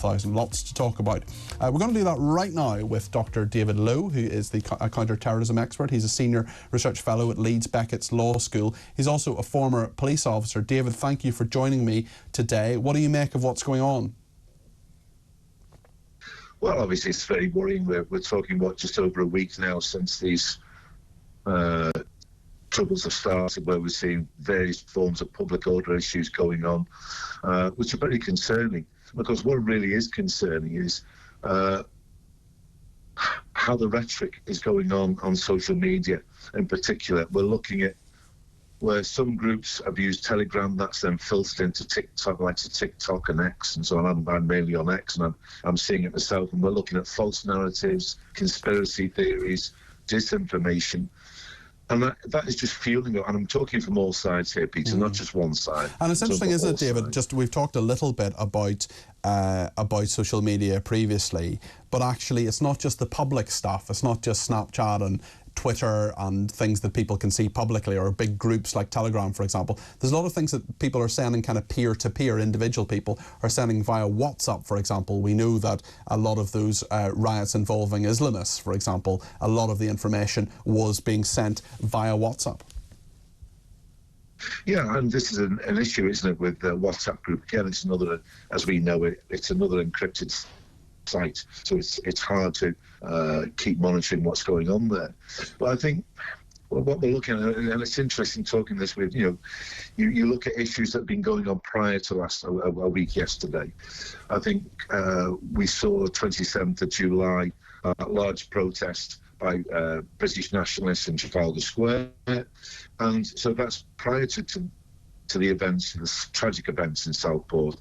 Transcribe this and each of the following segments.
Lots to talk about. We're going to do that right now with Dr. David Lowe, who is the counter-terrorism expert. He's a senior research fellow at Leeds Beckett's Law School. He's also a former police officer. David, thank you for joining me today. What do you make of what's going on? Well, obviously it's very worrying. We're talking about just over a week now since these troubles have started, where we're seeing various forms of public order issues going on, which are very concerning. Because what really is concerning is how the rhetoric is going on social media. In particular, we're looking at where some groups have used Telegram, that's then filtered into TikTok, like to TikTok and X and so on. I'm mainly on X, and I'm seeing it myself. And we're looking at false narratives, conspiracy theories, disinformation. And that is just fueling it. And I'm talking from all sides here, Peter, not just one side. And it's interesting, isn't it, David? Just we've talked a little bit about social media previously, but actually it's not just the public stuff. It's not just Snapchat and Twitter and things that people can see publicly, or big groups like Telegram, for example. There's a lot of things that people are sending kind of peer-to-peer. Individual people are sending via WhatsApp, for example. We know that a lot of those riots involving Islamists, for example, a lot of the information was being sent via WhatsApp. Yeah, and this is an issue, isn't it, with the WhatsApp group. Again, it's another, as we know it, it's another encrypted site, so it's hard to keep monitoring what's going on there. But I think what we're looking at, and it's interesting talking this with, you look at issues that have been going on prior to a week yesterday. I think we saw 27th of July, a large protest by British nationalists in Trafalgar Square, and so that's prior to the events, the tragic events in Southport.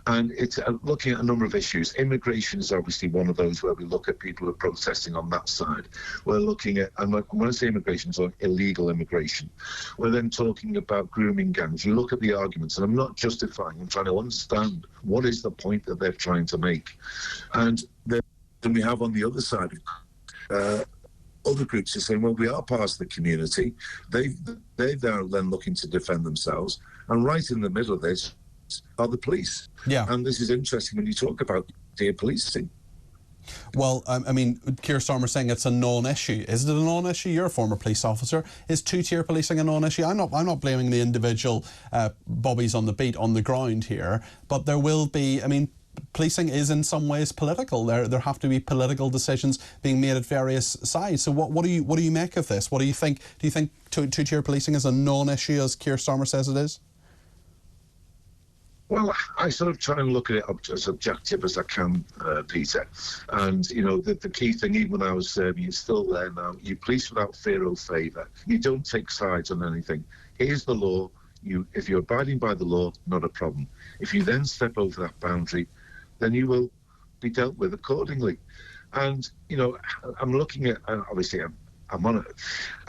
And it's looking at a number of issues. Immigration is obviously one of those where we look at people who are protesting on that side. We're looking at, and when I say immigration, it's like illegal immigration. We're then talking about grooming gangs. You look at the arguments, and I'm not justifying, I'm trying to understand what is the point that they're trying to make. And then we have on the other side, other groups are saying, well, we are part of the community. They're then looking to defend themselves. And right in the middle of this are the police. Yeah. And this is interesting when you talk about tier policing. Well, I mean, Keir Starmer saying it's a non-issue. Is it a non-issue? You're a former police officer. Is two-tier policing a non-issue? I'm not blaming the individual bobbies on the beat on the ground here, but there will be, I mean, policing is in some ways political. There have to be political decisions being made at various sides. So what do you make of this? What do you think? Do you think two-tier policing is a non-issue, as Keir Starmer says it is? Well, I sort of try and look at it as objective as I can, Peter. And, the key thing, even when I was serving, it's still there now. You police without fear or favour. You don't take sides on anything. Here's the law. If you're abiding by the law, not a problem. If you then step over that boundary, then you will be dealt with accordingly. And, I'm looking at, obviously, I'm on it.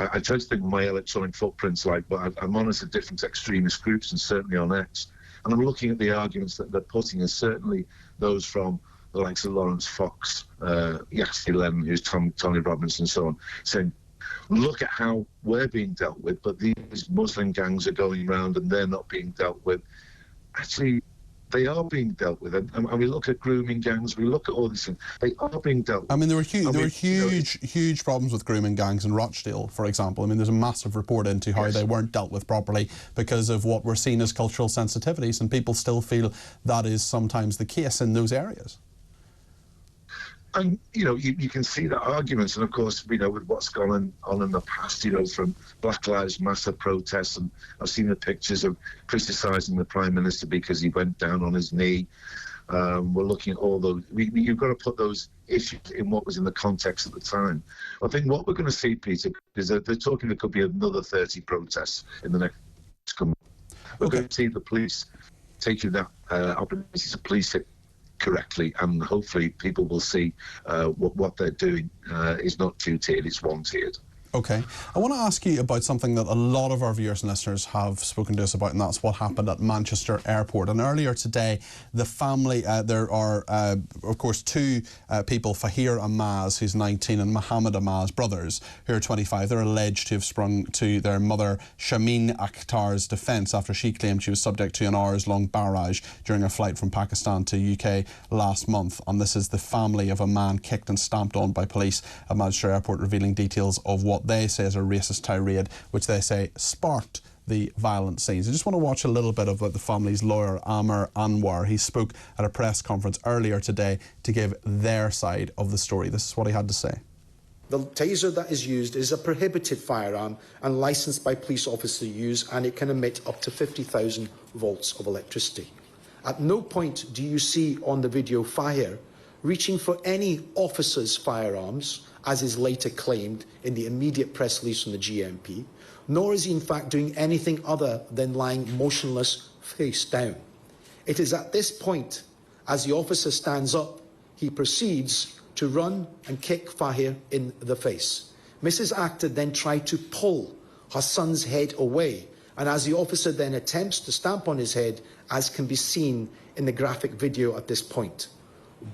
I try to think of my electronic footprints but I'm on it at different extremist groups, and certainly on X. And I'm looking at the arguments that they're putting, and certainly those from the likes of Lawrence Fox, Yassi Lennon, who's Tony Robbins, and so on, saying, look at how we're being dealt with, but these Muslim gangs are going around and they're not being dealt with. Actually, they are being dealt with, and we look at grooming gangs, we look at all these things, they are being dealt with. I mean, there were huge problems with grooming gangs in Rochdale, for example. I mean, there's a massive report into how they weren't dealt with properly because of what we're seen as cultural sensitivities, and people still feel that is sometimes the case in those areas. And, you can see the arguments, and of course, with what's gone on in the past, from Black Lives Matter protests, and I've seen the pictures of criticising the Prime Minister because he went down on his knee. We're looking at all those. You've got to put those issues in what was in the context at the time. I think what we're going to see, Peter, is that they're talking there could be another 30 protests in the next coming. We're going to see the police taking that opportunity to police it correctly, and hopefully people will see what they're doing is not two-tiered, it's one-tiered. Okay. I want to ask you about something that a lot of our viewers and listeners have spoken to us about, and that's what happened at Manchester Airport. And earlier today, the family, there are, of course, two people, Fahir Amaz, who's 19, and Mohammed Amaz, brothers, who are 25. They're alleged to have sprung to their mother, Shameen Akhtar's defence after she claimed she was subject to an hours-long barrage during a flight from Pakistan to UK last month. And this is the family of a man kicked and stamped on by police at Manchester Airport, revealing details of what they say is a racist tirade, which they say sparked the violent scenes. I just want to watch a little bit of what the family's lawyer, Amr Anwar, he spoke at a press conference earlier today to give their side of the story. This is what he had to say. The taser that is used is a prohibited firearm and licensed by police officers to use, and it can emit up to 50,000 volts of electricity. At no point do you see on the video Fahir reaching for any officer's firearms, as is later claimed in the immediate press release from the GMP, nor is he in fact doing anything other than lying motionless face down. It is at this point, as the officer stands up, he proceeds to run and kick Fahir in the face. Mrs. Akhtar then tried to pull her son's head away, and as the officer then attempts to stamp on his head, as can be seen in the graphic video at this point,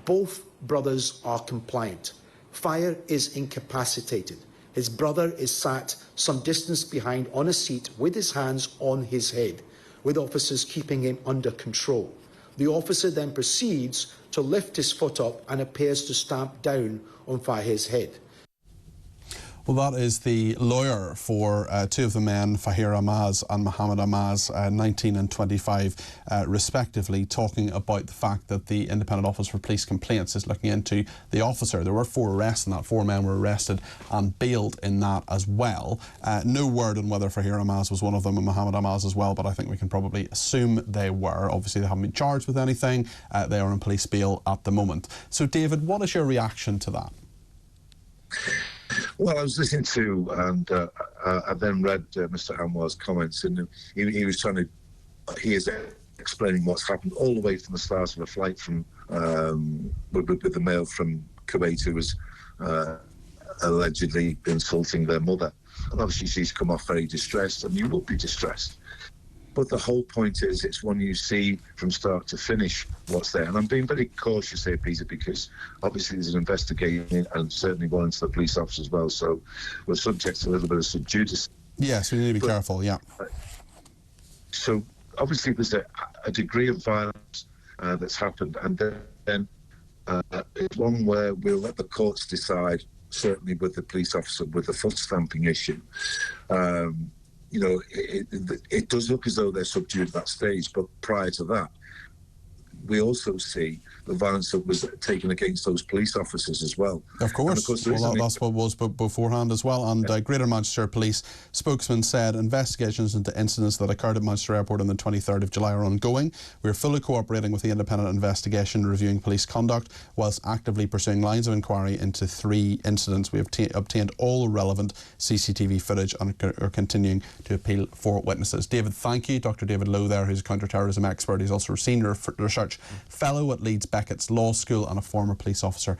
both brothers are compliant. Fahir is incapacitated. His brother is sat some distance behind on a seat with his hands on his head, with officers keeping him under control. The officer then proceeds to lift his foot up and appears to stamp down on Fahir's head. Well, that is the lawyer for two of the men, Fahir Amaz and Mohammed Amaz, 19 and 25, respectively, talking about the fact that the Independent Office for Police Complaints is looking into the officer. There were 4 arrests in that. 4 men were arrested and bailed in that as well. No word on whether Fahir Amaz was one of them and Mohammed Amaz as well, but I think we can probably assume they were. Obviously, they haven't been charged with anything. They are on police bail at the moment. So, David, what is your reaction to that? Well, I was listening to, and I then read Mr. Anwar's comments, and he was he is explaining what's happened all the way from the start of a flight from with the male from Kuwait who was allegedly insulting their mother. And obviously she's come off very distressed, and you will be distressed. But the whole point is, it's when you see from start to finish what's there. And I'm being very cautious here, Peter, because obviously there's an investigation and certainly one into the police officer as well. So we're subject to a little bit of sub judice. Yes, we need to be careful, yeah. So obviously there's a degree of violence that's happened. And then it's one where we'll let the courts decide, certainly with the police officer, with the foot stamping issue. You know, it does look as though they're subdued at that stage, but prior to that, we also see the violence that was taken against those police officers as well. Of course. Well, that's what was beforehand as well. And Greater Manchester Police spokesman said investigations into incidents that occurred at Manchester Airport on the 23rd of July are ongoing. We are fully cooperating with the independent investigation, reviewing police conduct, whilst actively pursuing lines of inquiry into 3 incidents. We have obtained all relevant CCTV footage and are continuing to appeal for witnesses. David, thank you. Dr. David Lowe there, who's a counter-terrorism expert. He's also a senior research fellow at Leeds Beckett's Law School and a former police officer